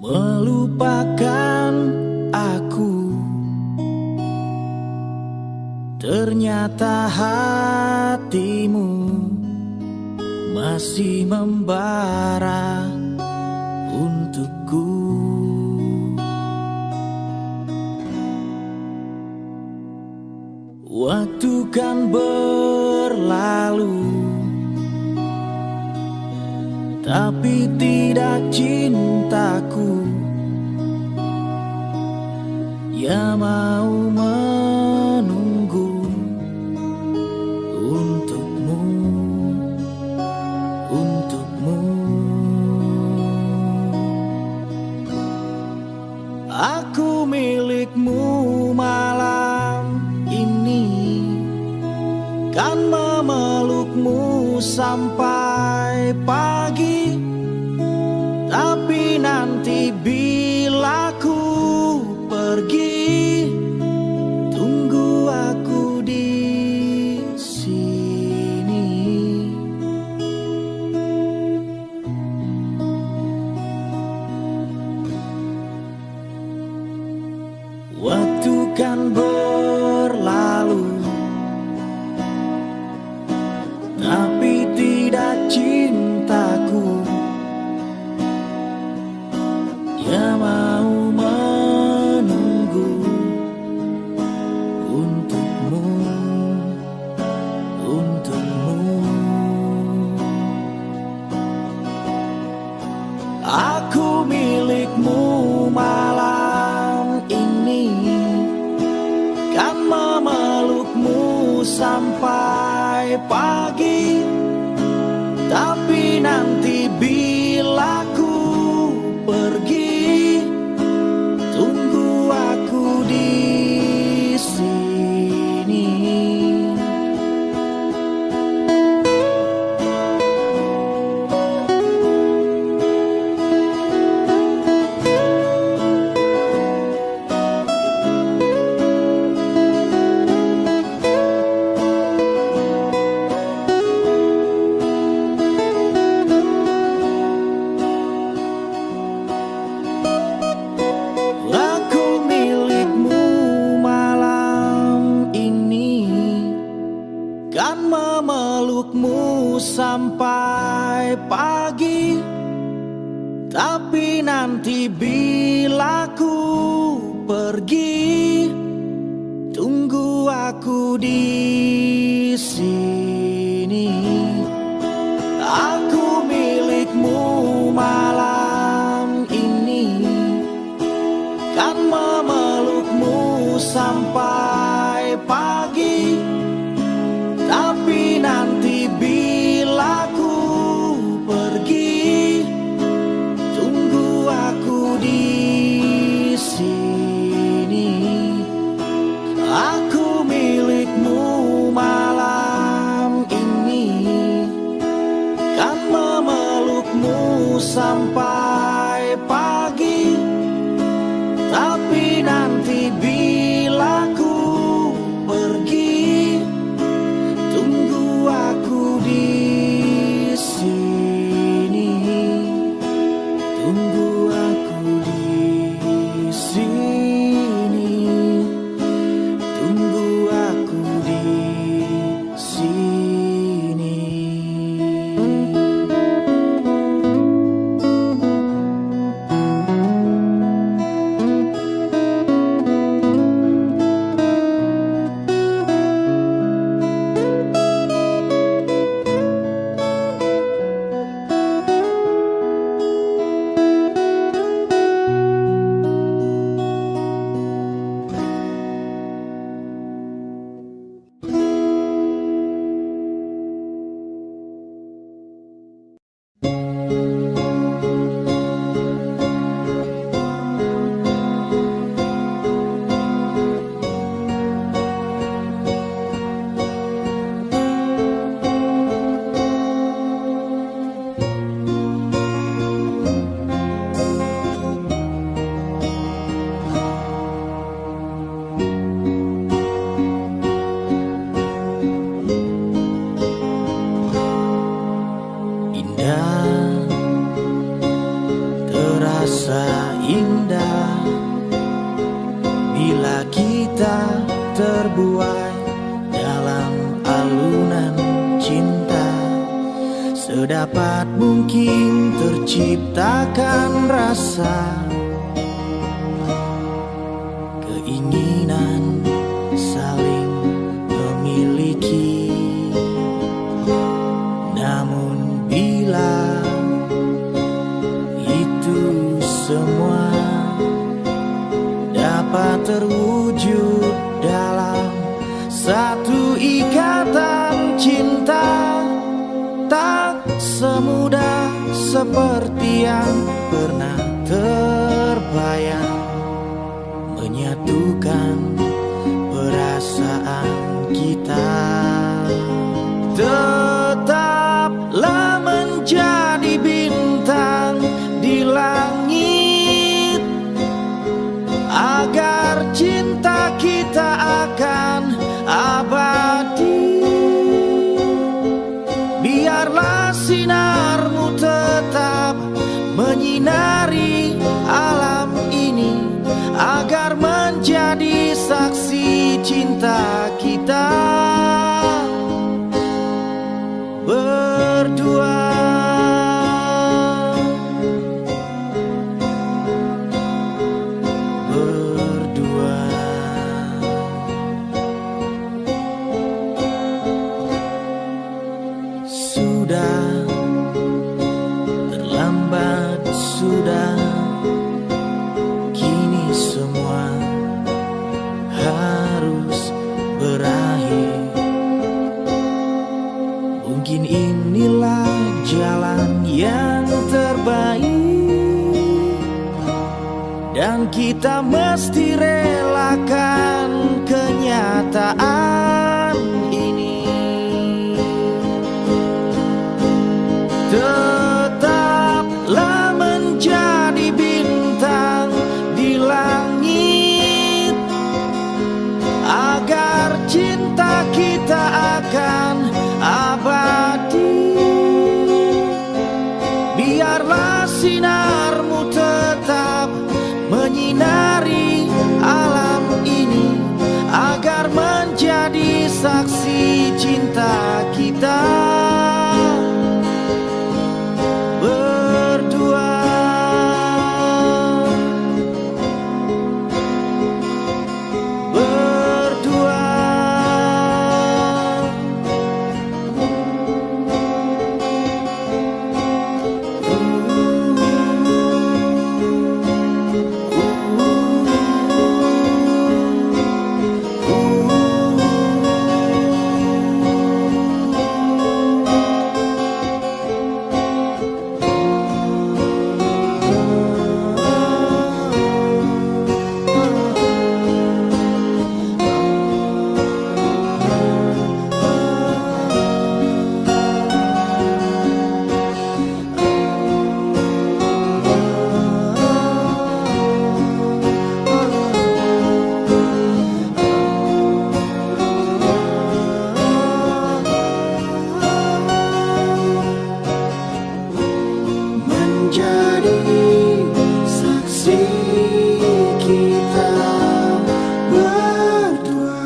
melupakan aku. Ternyata hatimu masih membara untukku. Waktu kan berlalu, tapi tidak cintaku yang mau menunggu untukmu, untukmu. Aku milikmu malam ini, kan memelukmu sampai pagi. Tapi nanti bila ku pergi, tunggu aku di sini. Waktu kan berlalu, tapi tidak cintaku yang mau menunggu untukmu, untukmu. Aku milikmu malam ini, kan memelukmu sampai pagi. Tapi nanti bila ku pergi, tunggu aku di sini. Kan memelukmu sampai pagi. Tapi nanti bila ku pergi, tunggu aku di sini. Aku milikmu malam ini, kan memelukmu sampai pagi. Tapi nanti bila ku pergi, tunggu aku di sini. Aku milikmu malam ini, kan memelukmu sampai pagi. Tapi nanti bila ku pergi, tunggu aku di sini. Tunggu aku di sini. Tunggu aku di sini. Terasa indah bila kita terbuai dalam alunan cinta. Sedapat mungkin terciptakan rasa keinginan saling memiliki. Namun bila itu semua dapat terwujud dalam satu ikatan cinta, tak semudah seperti yang pernah terbayang menyatukan perasaan kita. Tetaplah menjadi bintang di langit, agar cinta kita akan abadi. Biarlah sinarmu tetap menyinari alam ini, agar menjadi saksi cinta kita berdua. Sudah terlambat, sudah, kini semua harus berakhir. Mungkin inilah jalan yang terbaik, dan kita mesti relakan kenyataan ini. Tetaplah menjadi bintang di langit, agar cinta kita akan abadi. Biarlah sinarmu tetap menyinari alam ini, agar menjadi saksi cinta kita berdua. Berdua. Menjadi saksi kita berdua.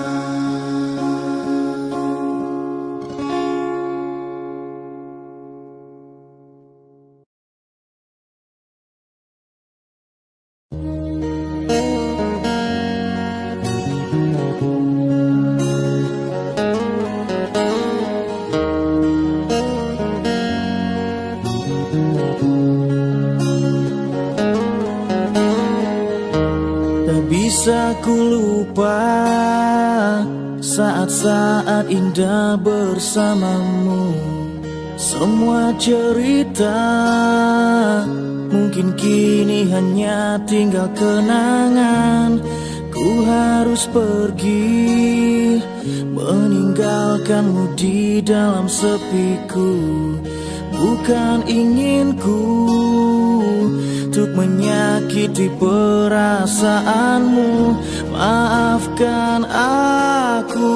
Tak bisa ku lupa saat-saat indah bersamamu. Semua cerita mungkin kini hanya tinggal kenangan. Ku harus pergi meninggalkanmu di dalam sepiku. Bukan inginku untuk menyakiti perasaanmu. Maafkan aku.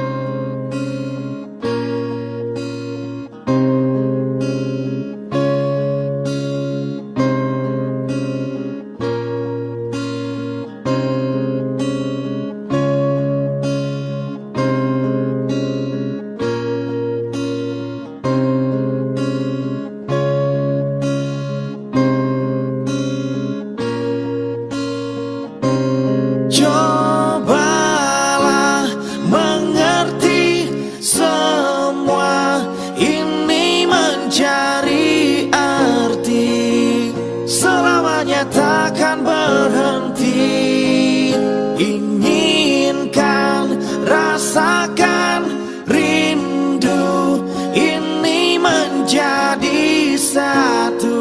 rasakan rindu ini menjadi satu.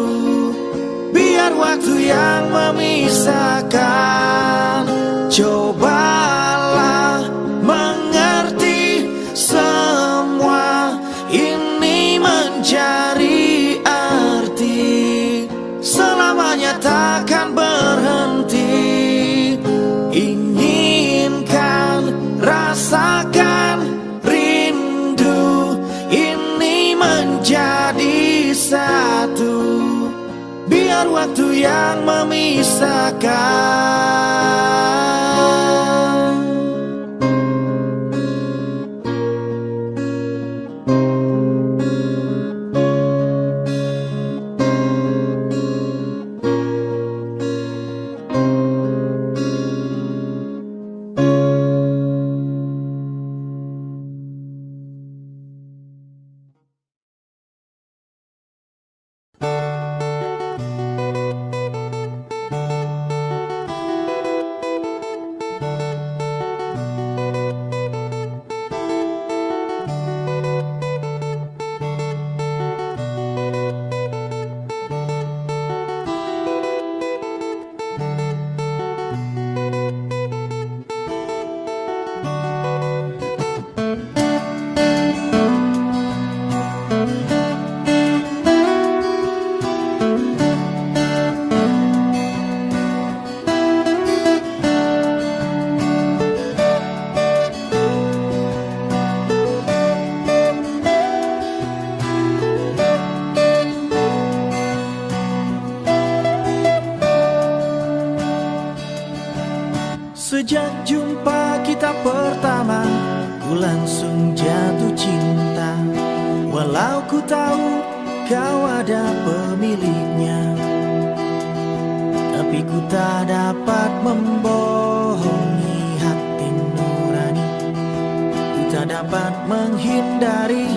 Biar waktu yang memisahkan, cobalah mengerti semua ini mencari arti. Selamanya takkan berhenti. Inginkan, rasakan rindu ini menjadi satu. Biar waktu yang memisahkan. Sejak jumpa kita pertama, ku langsung jatuh cinta. Walau ku tahu kau ada pemiliknya, tapi ku tak dapat membohongi hati nurani. Ku tak dapat menghindari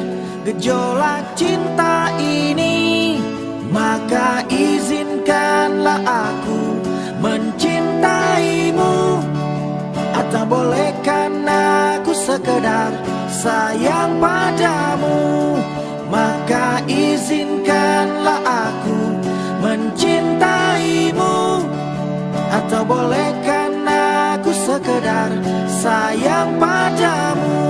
gejolak cinta ini. Maka izinkanlah aku mencintaimu. Atau bolehkan aku sekedar sayang padamu. Maka izinkanlah aku mencintaimu. Atau bolehkan aku sekedar sayang padamu.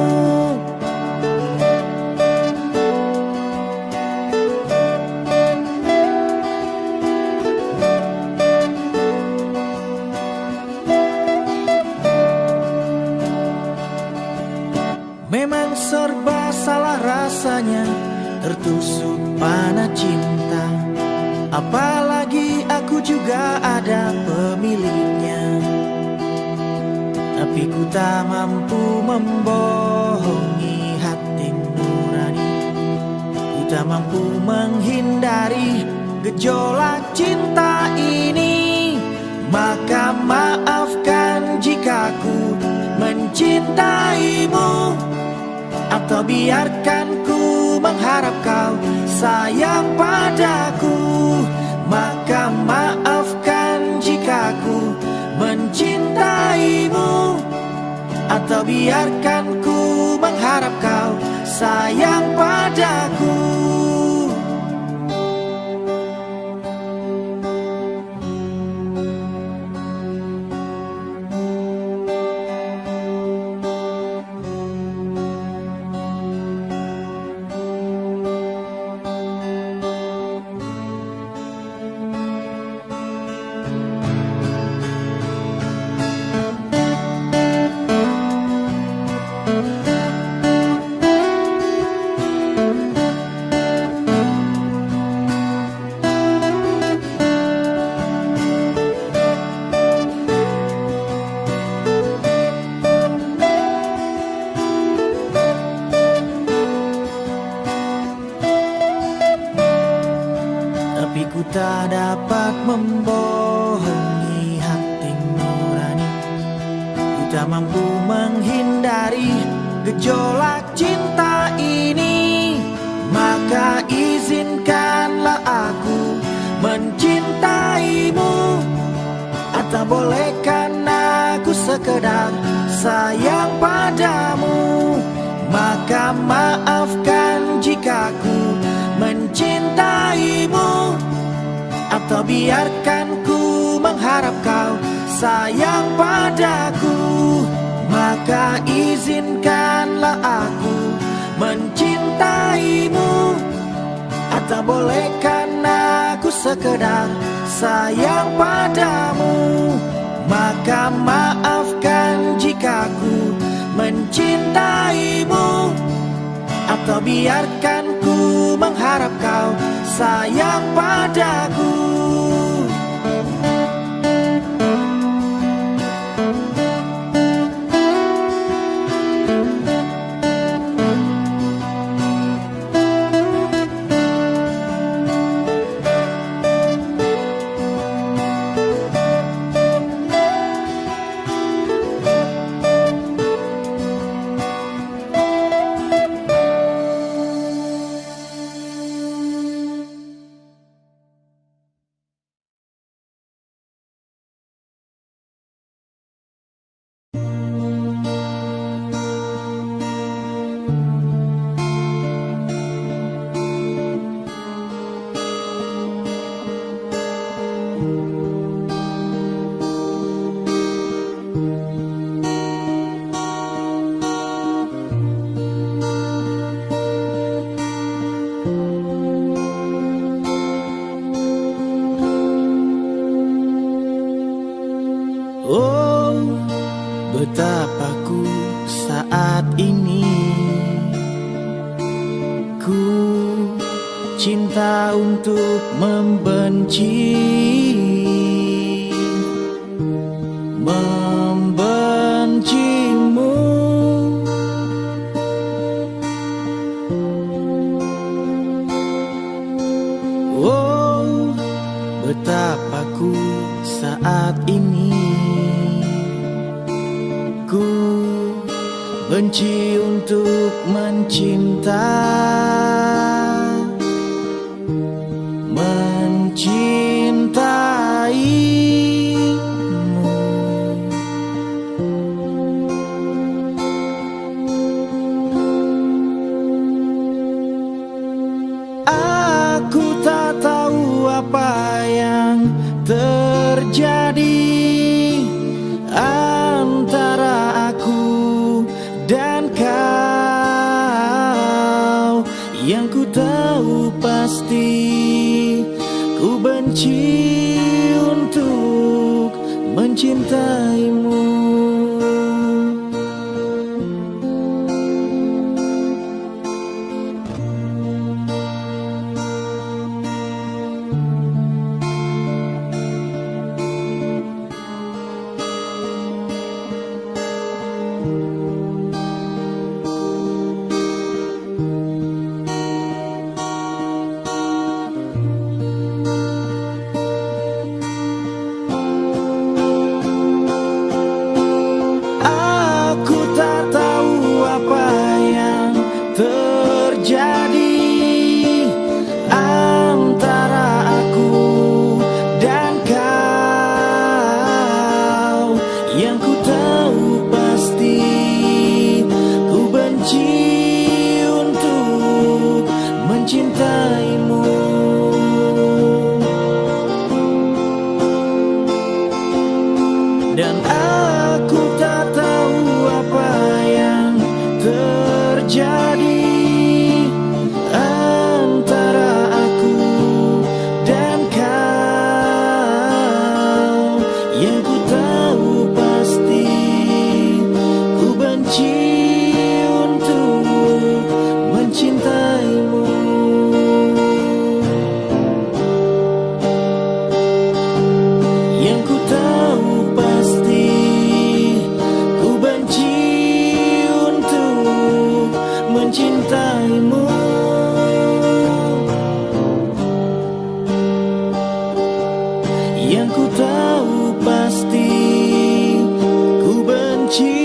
Memang serba salah rasanya tertusuk panah cinta. Apalagi aku juga ada pemiliknya, tapi ku tak mampu membohongi hati nurani. Ku tak mampu menghindari gejolak cinta ini. Maka maafkan jika ku mencintaimu. Atau biarkan ku mengharap kau sayang padaku. Maka maafkan jika ku mencintaimu. Atau biarkan ku mengharap kau sayang padaku. Tak dapat membohongi hati nurani. Ku tak mampu menghindari gejolak cinta ini. Maka izinkanlah aku mencintaimu. Atau bolehkan aku sekedar sayang padamu. Maka maafkan jika ku mencintaimu, atau biarkan ku mengharap kau sayang padaku. Maka izinkanlah aku mencintaimu, atau bolehkan aku sekedar sayang padamu. Maka maafkan jika ku mencintaimu, atau biarkan ku mengharap kau sayang padaku. Oh, betapa ku saat ini ku cinta untuk membenci, membencimu. Oh, betapa ku saat ini ku benci untuk mencinta, mencintaimu. Aku tak tahu apa yang terjadi antara aku dan kau. Yang ku tahu pasti ku benci untuk mencintaimu. Terjadi antara aku dan kau. Yang ku tahu pasti ku benci untuk mencintaimu. Dan aku tak tahu apa yang terjadi antara aku dan kau. Yang ku tahu pasti ku benci untuk mencintaimu. Yang ku tahu pasti ku benci untuk mencintaimu. Yang ku tahu pasti ku benci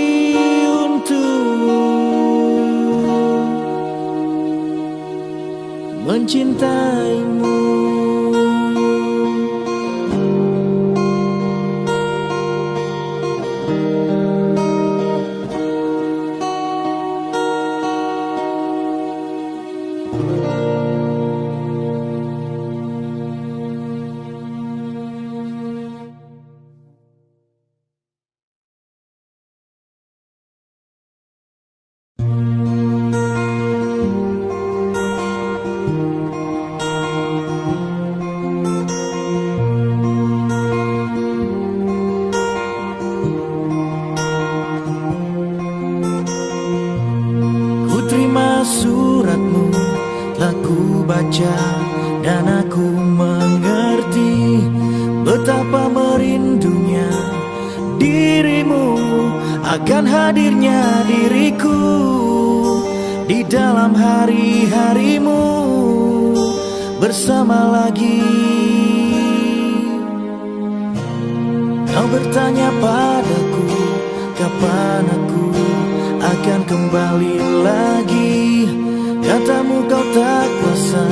untuk mencintaimu. terima suratmu, telah ku baca dan aku mengerti betapa merindunya dirimu akan hadirnya diriku di dalam hari-harimu bersama lagi. Kau bertanya padaku, kapan aku akan kembali lagi. Katamu kau tak kuasa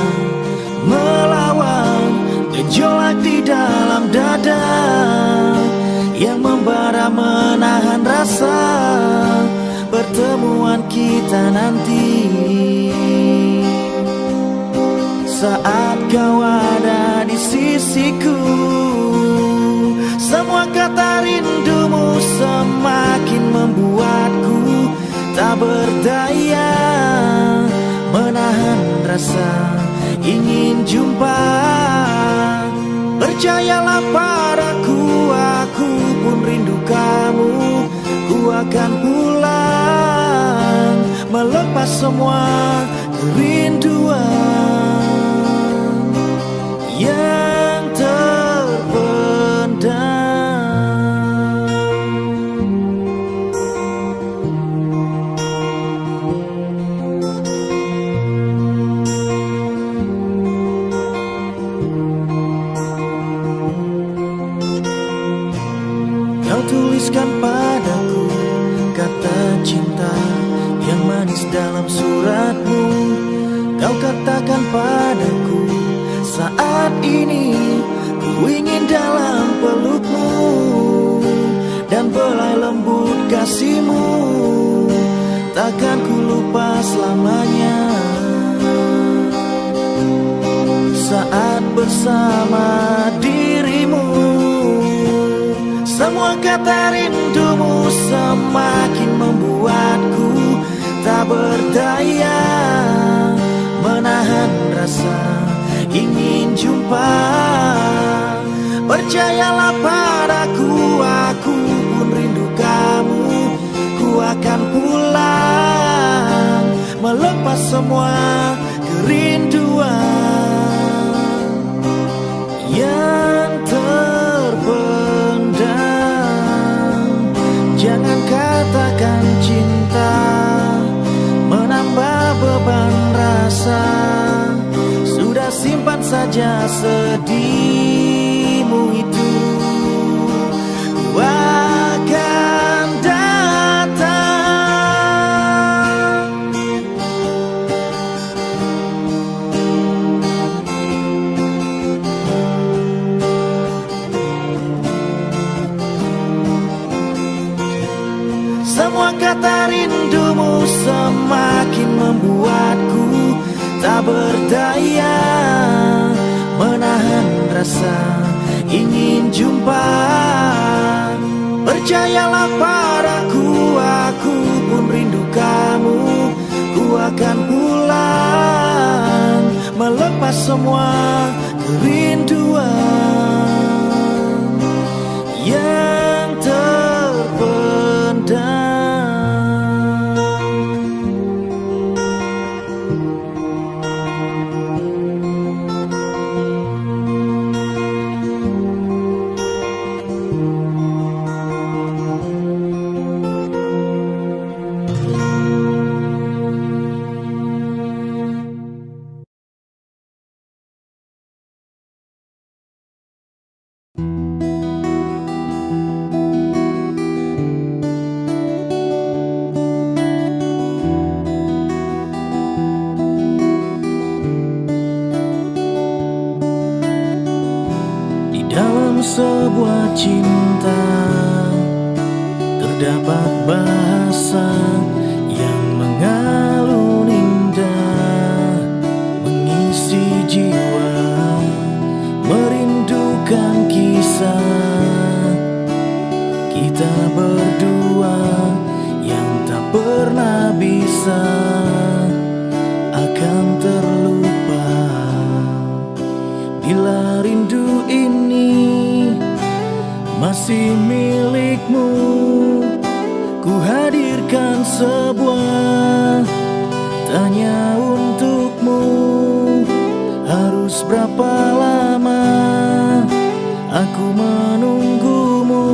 melawan gejolak di dalam dada yang membara menahan rasa pertemuan kita nanti. Saat kau ada di sisiku, semua kata rindumu semakin membuatku tak berdaya menahan rasa ingin jumpa. Percayalah padaku, aku pun rindu kamu. Ku akan pulang melepas semua kerinduan yang terpendam. Kau tuliskan padaku kata cinta yang manis dalam suratmu. Kau katakan padaku, saat ini ku ingin dalam pelukmu dan belai lembut kasihmu takkan ku lupa selamanya. Saat bersama dirimu, semua kata rindumu semakin membuatku tak berdaya menahan rasa ingin jumpa. Percayalah padaku, aku pun rindu kamu. Ku akan pulang melepas semua kerinduan yang terpendam. Jangan katakan cinta menambah beban rasa. Sudah simpan saja sedihmu itu. Ku akan datang. Semua kata rindumu semakin membuatku tak berdaya menahan rasa ingin jumpa. Percayalah padaku, aku pun rindu kamu. Ku akan pulang melepas semua kerinduan yang terpendam. Harus berapa lama aku menunggumu,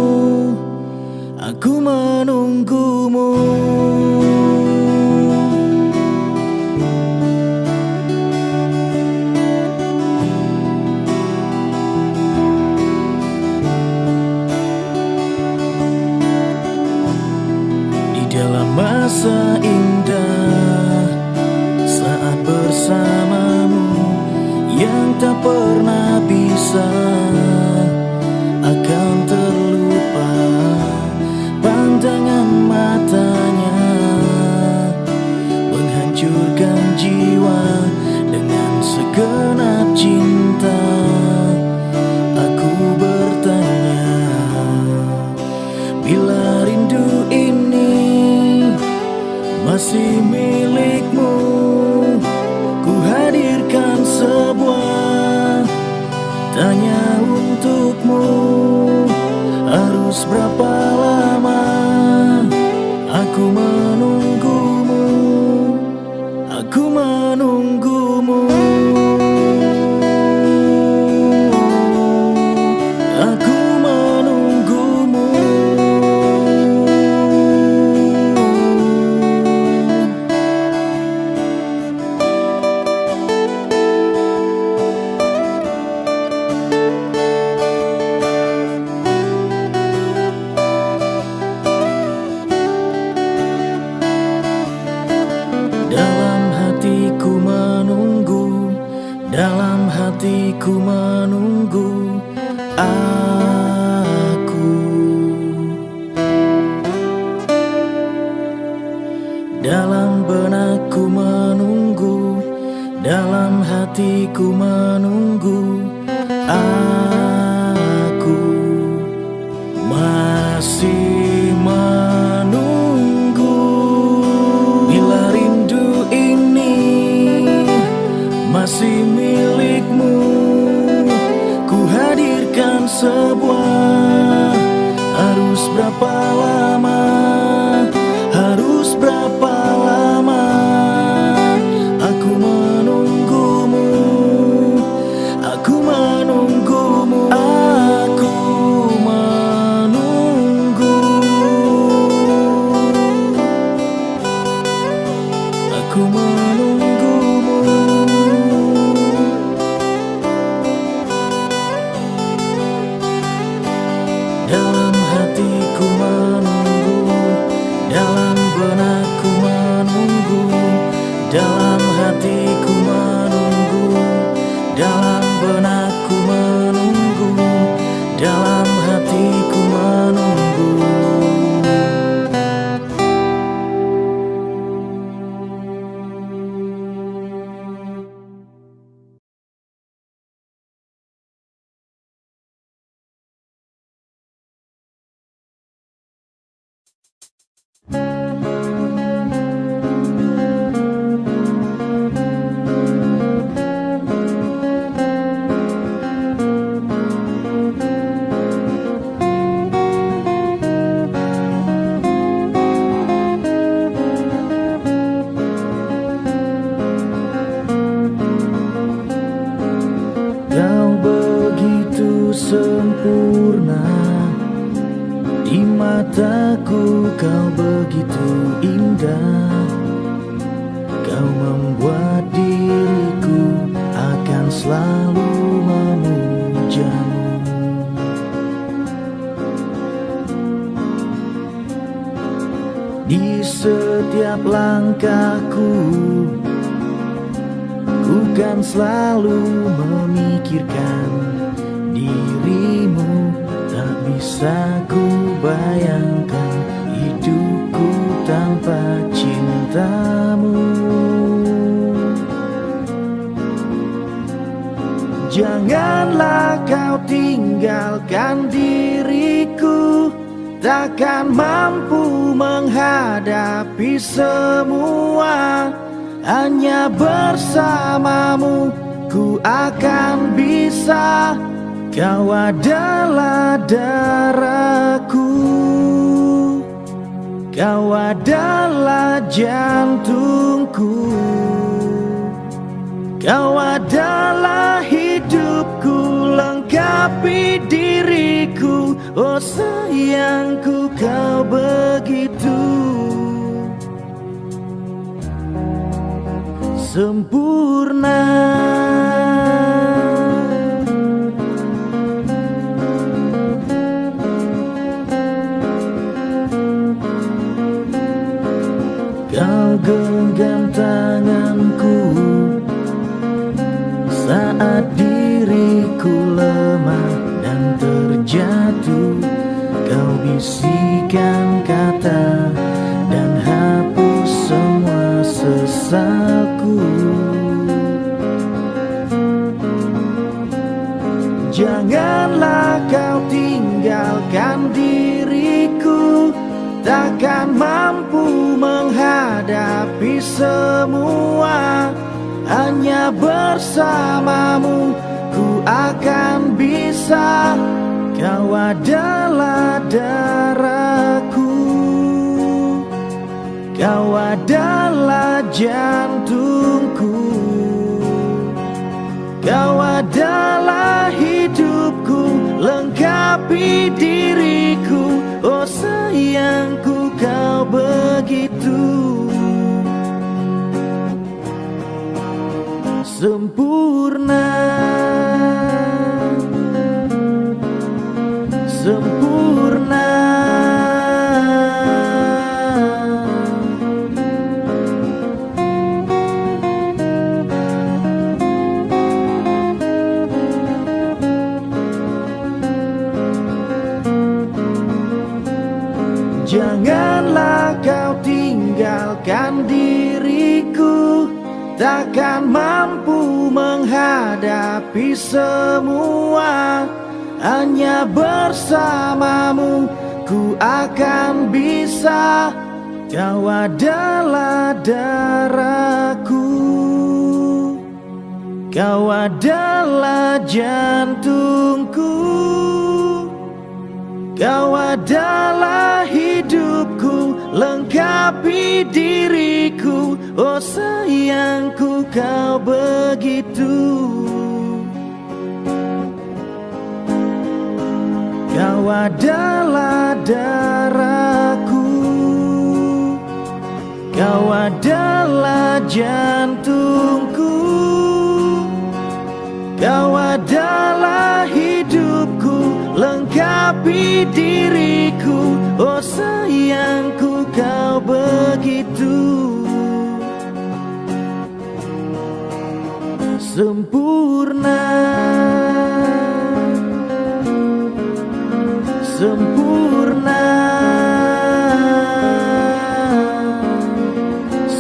aku menunggumu. Di dalam masa indah saat bersamamu yang tak pernah bisa akan terlupa, pandangan matanya menghancurkan jiwa dengan segenap cinta. Aku bertanya, bila rindu ini masih milikmu, ku hadirkan sebuah tanya untukmu. Harus berapa lama aku menunggumu, aku menunggumu, aku menunggumu. Dalam hatiku menunggu, dalam hatiku menunggu aku. Dalam benakku menunggu, dalam hatiku menunggu aku. Masih menunggu, bila rindu ini masih milikmu, ku hadirkan sebuah. Harus berapa lama, harus berapa lama aku menunggumu, aku menunggumu, aku menunggu, aku menunggumu. Dalam hatiku menunggu, dalam benakku menunggu, dalam hatiku menunggu, dalam benakku menunggu, dalam hatiku menunggu. Kau begitu sempurna, di mataku kau begitu indah. Kau membuat diriku akan selalu memujamu. Di setiap langkahku, ku kan selalu memikirkan dirimu. Tak bisa ku bayangkan hidupku tanpa cintamu. Janganlah kau tinggalkan diriku, takkan mampu menghadapi semua. Hanya bersamamu ku akan bisa. Kau adalah darahku, kau adalah jantungku, kau adalah hidupku. lengkapi diriku. Oh sayangku, kau begitu sempurna. Kau genggam tanganku saat diriku lemah dan terjatuh. Kau bisikan kata dan hapus semua sesalku. Janganlah kau tinggalkan diriku, takkan mampu menghadapi semua. Hanya bersamamu ku akan bisa. Kau adalah darahku, kau adalah jantungku, kau adalah hidupku, lengkapi diriku. Oh sayangku, kau begitu sempurna, sempurna. Janganlah kau tinggalkan diriku, takkan mampu menghadapi semua. Hanya bersamamu ku akan bisa. Kau adalah darahku, kau adalah jantungku, kau adalah hidupku, lengkapi diriku. Oh sayangku, kau begitu. Kau adalah darahku, kau adalah jantungku, kau adalah hidupku, lengkapi diriku. Oh sayangku, kau begitu sempurna, sempurna,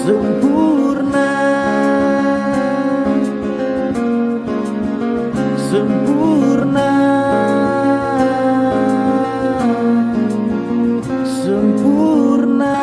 sempurna, sempurna, sempurna.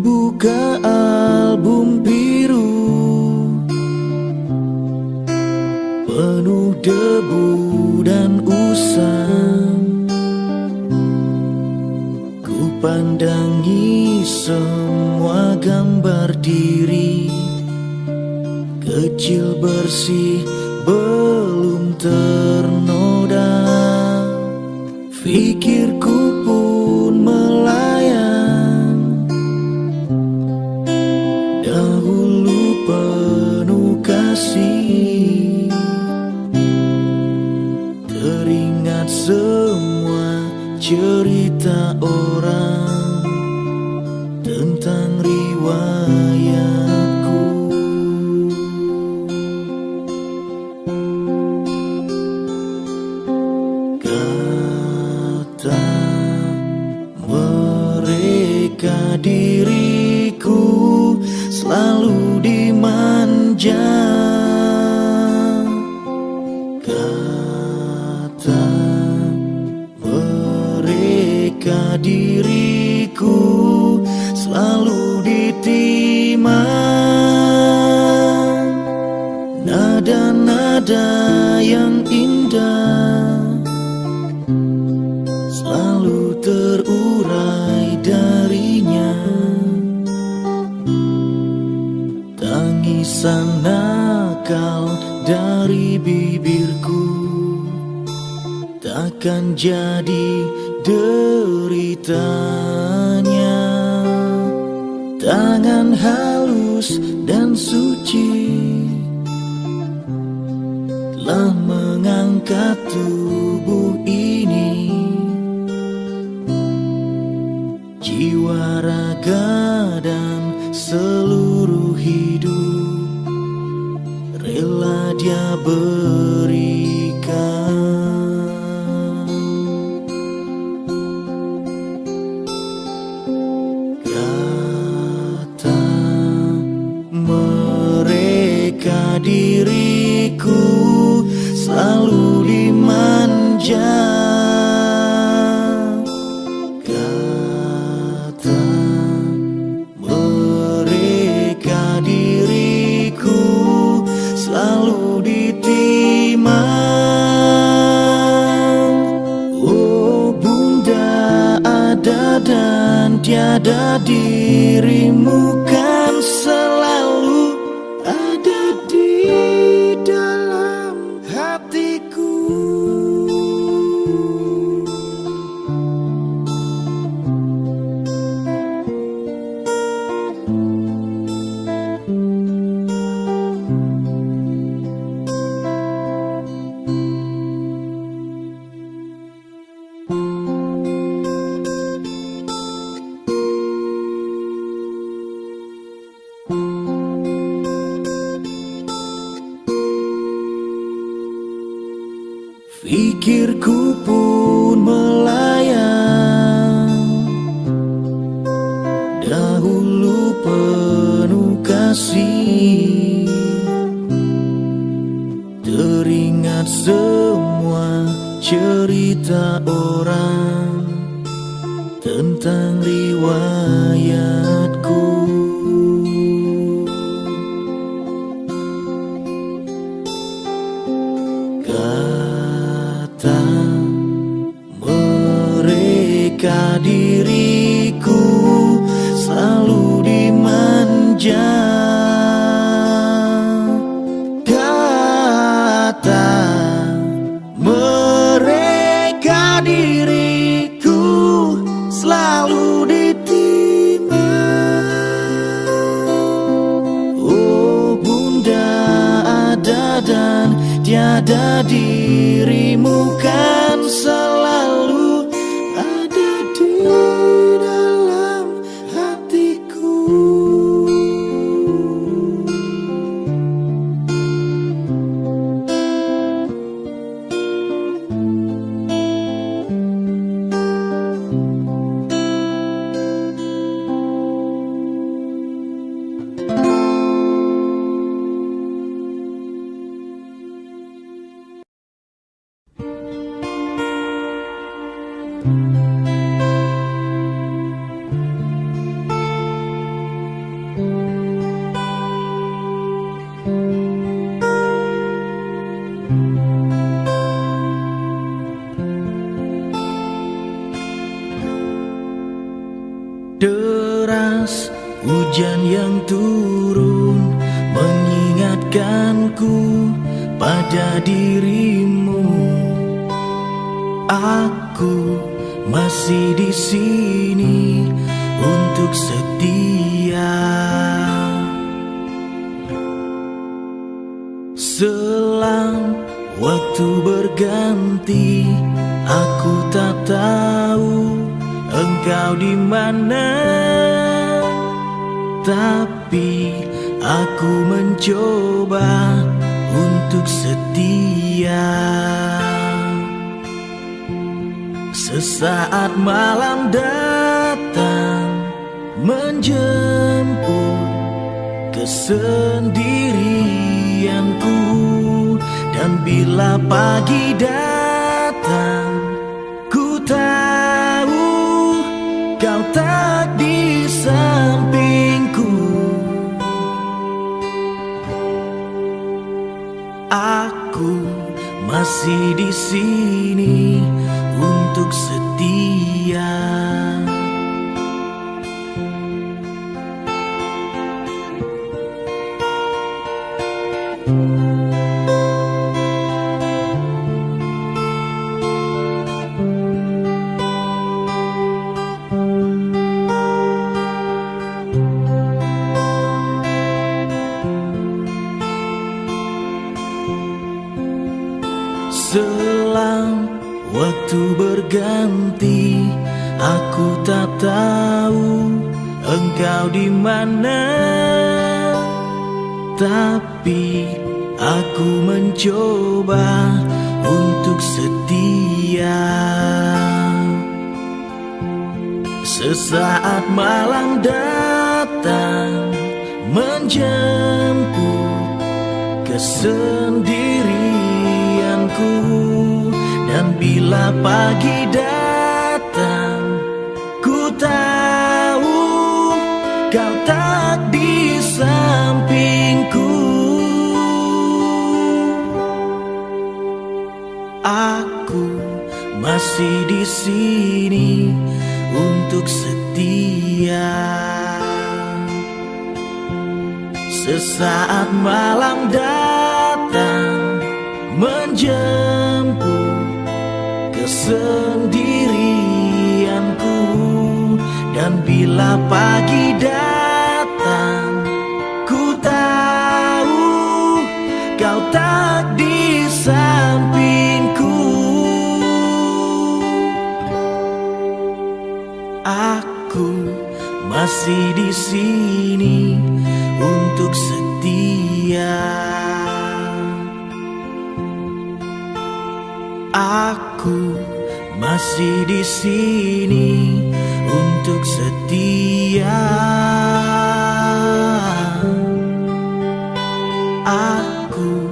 Buka album biru penuh debu dan usang. Ku pandangi semua gambar diri kecil bersih belum ternoda. Pikirku pun melayang, dahulu penuh kasih. Teringat semua cerita orang tentang riwayatku. Kata mereka diriku selalu dimanja. Kata mereka diriku selalu ditinggal. tiada yang indah selalu terurai darinya. Tangisan nakal dari bibirku takkan jadi deritanya. Tangan halus dan suci telah mengangkat tubuh ini. Jiwa, raga, dan seluruh hidup rela dia berikan. Kata mereka diriku selalu dimanja. Kata mereka diriku selalu ditimang. Oh bunda, ada dan tiada dirimu kan selalu ada di dalam hatiku. Pikirku pun melayang, dahulu penuh kasih. Teringat semua cerita orang tentang riwayatku. Kata mereka diriku selalu dimanja. Kata mereka diriku selalu ditimang. Oh bunda, ada dan tiada dirimu kan selalu ada di dalam hatiku. Deras hujan yang turun mengingatkanku pada dirimu. Aku masih di sini untuk setia. Selang waktu berganti, aku tak tahu engkau di mana, tapi aku mencoba untuk setia. Sesaat malam datang menjemput kesendirianku, dan bila pagi datang, ku tahu kau tak di sampingku. Aku masih di sini untuk setia. Selang waktu berganti, aku tak tahu engkau di mana. Tapi aku mencoba untuk setia. Sesaat malam datang menjemput kesendirianku, dan bila pagi datang, ku tahu kau tak di sampingku. Aku masih di sini untuk setia. Sesaat malam datang menjemput kesendirianku, dan bila pagi datang, ku tahu kau tak di sampingku. Aku masih di sini untuk setia. Aku masih di sini untuk setia. Aku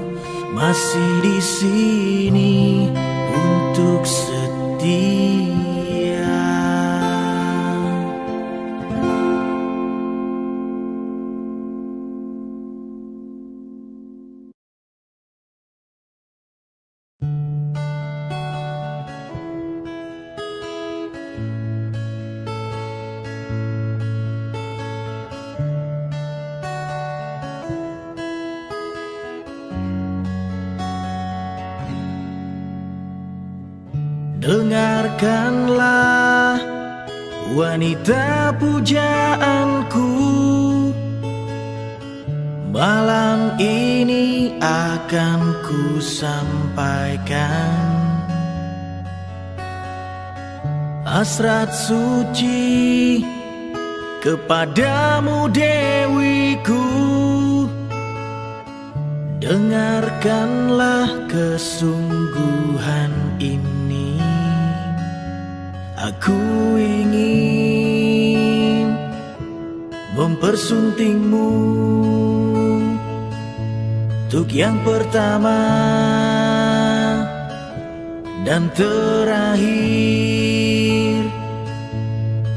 masih di sini untuk setia. Dengarkanlah wanita pujaanku, malam ini akan ku sampaikan hasrat suci kepadamu dewiku. Dengarkanlah kesungguhan ini. Aku ingin mempersuntingmu untuk yang pertama dan terakhir.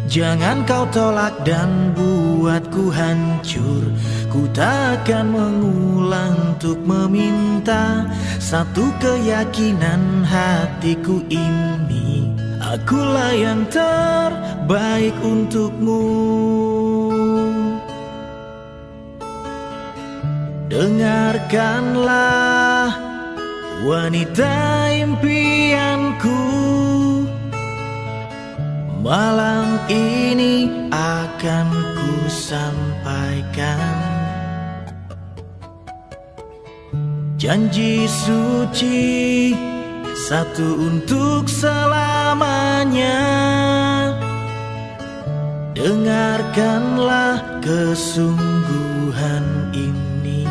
Jangan kau tolak dan buatku hancur. Ku takkan mengulang untuk meminta satu keyakinan hatiku ini. Akulah yang terbaik untukmu. Dengarkanlah wanita impianku, malam ini akan ku sampaikan janji suci satu untuk selamanya. Dengarkanlah kesungguhan ini.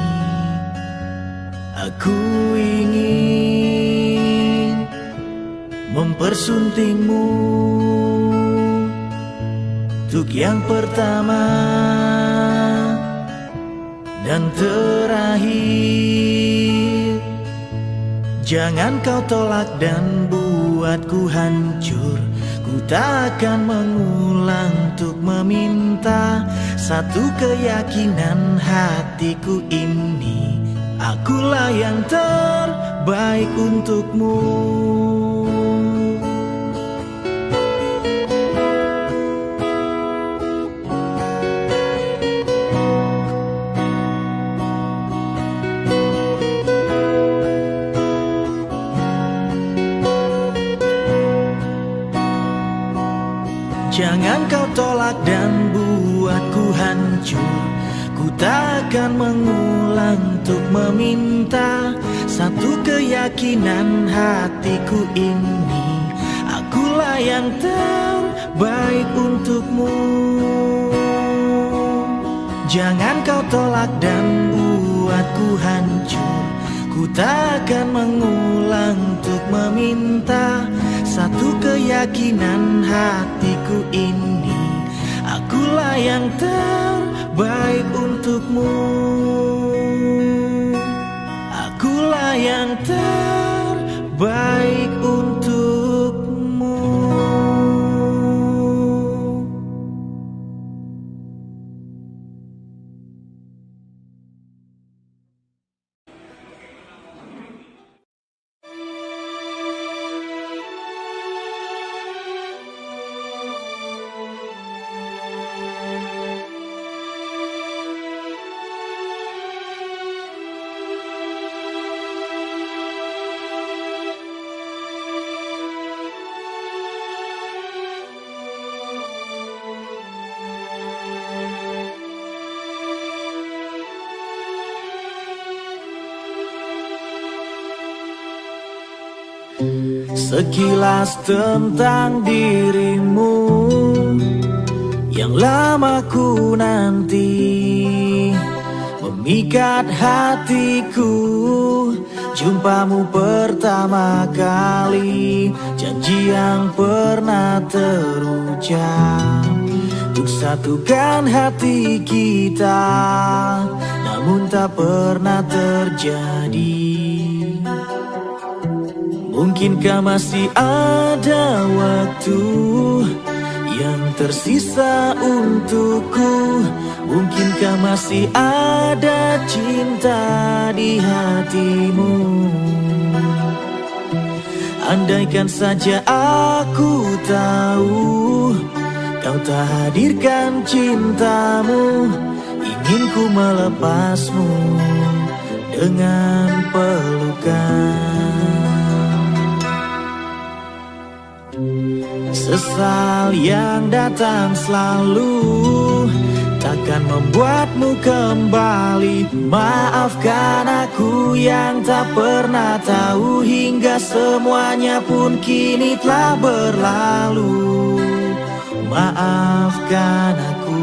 Aku ingin mempersuntingmu untuk yang pertama dan terakhir. Jangan kau tolak dan buatku hancur. Ku takkan mengulang untuk meminta satu keyakinan hatiku ini. Akulah yang terbaik baik untukmu. Jangan kau tolak dan buatku hancur. Ku takkan mengulang untuk meminta satu keyakinan hatiku ini. Akulah yang terbaik untukmu. Jangan kau tolak dan buatku hancur. Ku takkan mengulang untuk meminta satu keyakinan hatiku ini. Akulah yang terbaik untukmu. Akulah yang terbaik untukmu. Sekilas tentang dirimu yang lama ku nanti, memikat hatiku. Jumpamu pertama kali, janji yang pernah terucap untuk satukan hati kita, namun tak pernah terjadi. Mungkinkah masih ada waktu yang tersisa untukku? Mungkinkah masih ada cinta di hatimu? Andaikan saja aku tahu kau tak hadirkan cintamu, ingin ku melepasmu dengan pelukan. Sesal yang datang selalu takkan membuatmu kembali. Maafkan aku yang tak pernah tahu, hingga semuanya pun kini telah berlalu. Maafkan aku.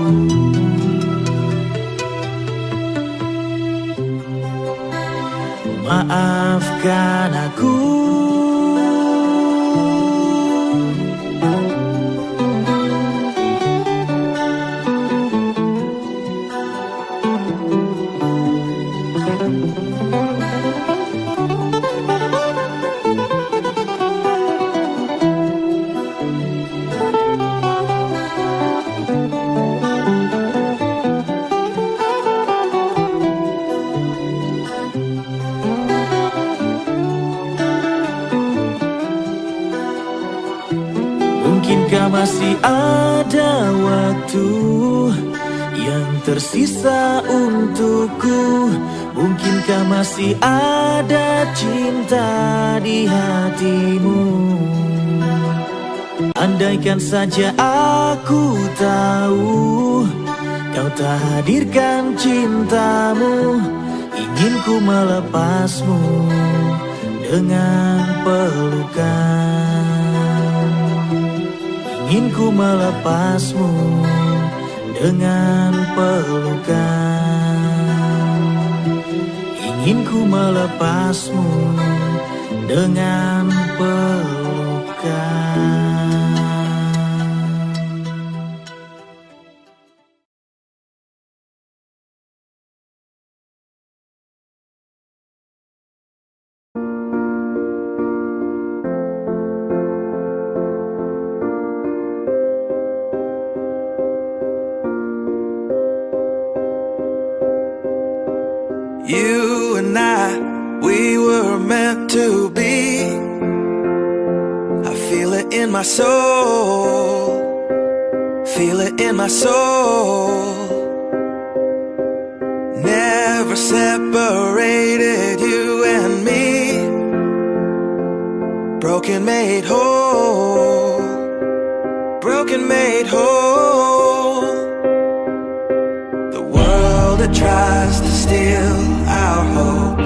Maafkan aku. Mungkinkah masih ada waktu yang tersisa untukku? Mungkinkah masih ada cinta di hatimu? Andaikan saja aku tahu kau tak hadirkan cintamu, ingin ku melepasmu dengan pelukan. Ingin ku melepasmu dengan pelukan. Ingin ku melepasmu dengan pelukan. You and I, we were meant to be. I feel it in my soul, feel it in my soul. Never separated you and me. Broken made whole, broken made whole. The world that tries to steal our hope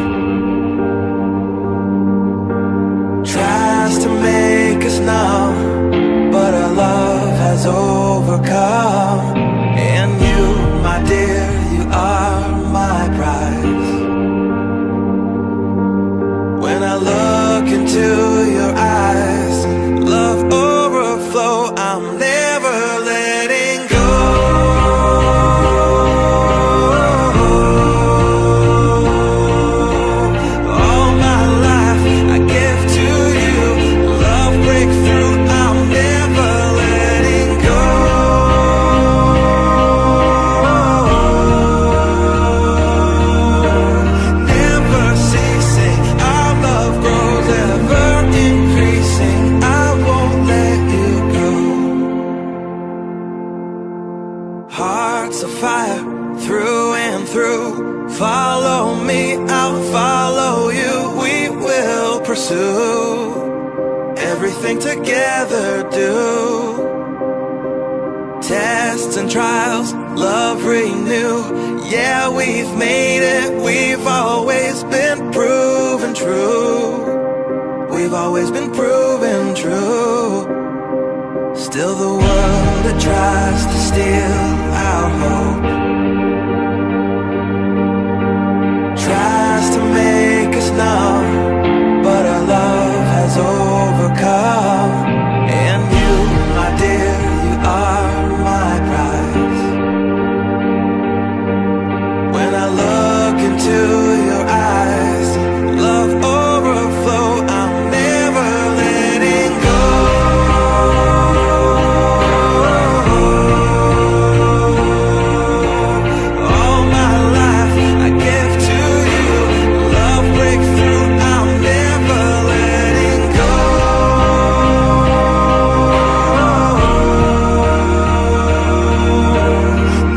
tries to make us numb, but our love has overcome. And you, my dear, you are my prize. When I look into your eyes, love overflow, I'm never letting go. All my life I give to you, love breakthrough, I'm never letting go. Never ceasing, our love grows ever increasing. I won't let you go. Hearts of fire through and through. Follow me, I'll follow you. We will pursue everything together, do. Tests and trials, love renew. Yeah, we've made it, we've always been proven true. We've always been proven true. Still the world that tries to steal our hope tries to make us numb, but our love has overcome. And you, my dear, you are my prize. When I look into your eyes, love overflow, I'm never letting go. All my life I give to you, love breakthrough, I'm never letting go.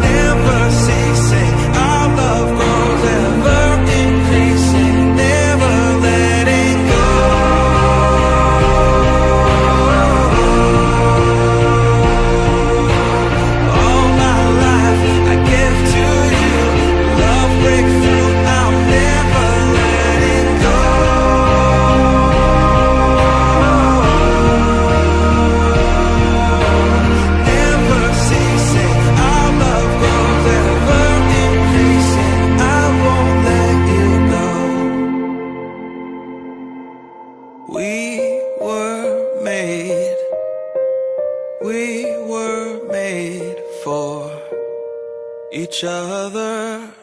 Never ceasing, our love grows ever increasing. Never letting go. All my life I give to you, love breakthrough, I'm never letting go. Never ceasing, our love grows ever increasing. I won't let you go. We were made for each other.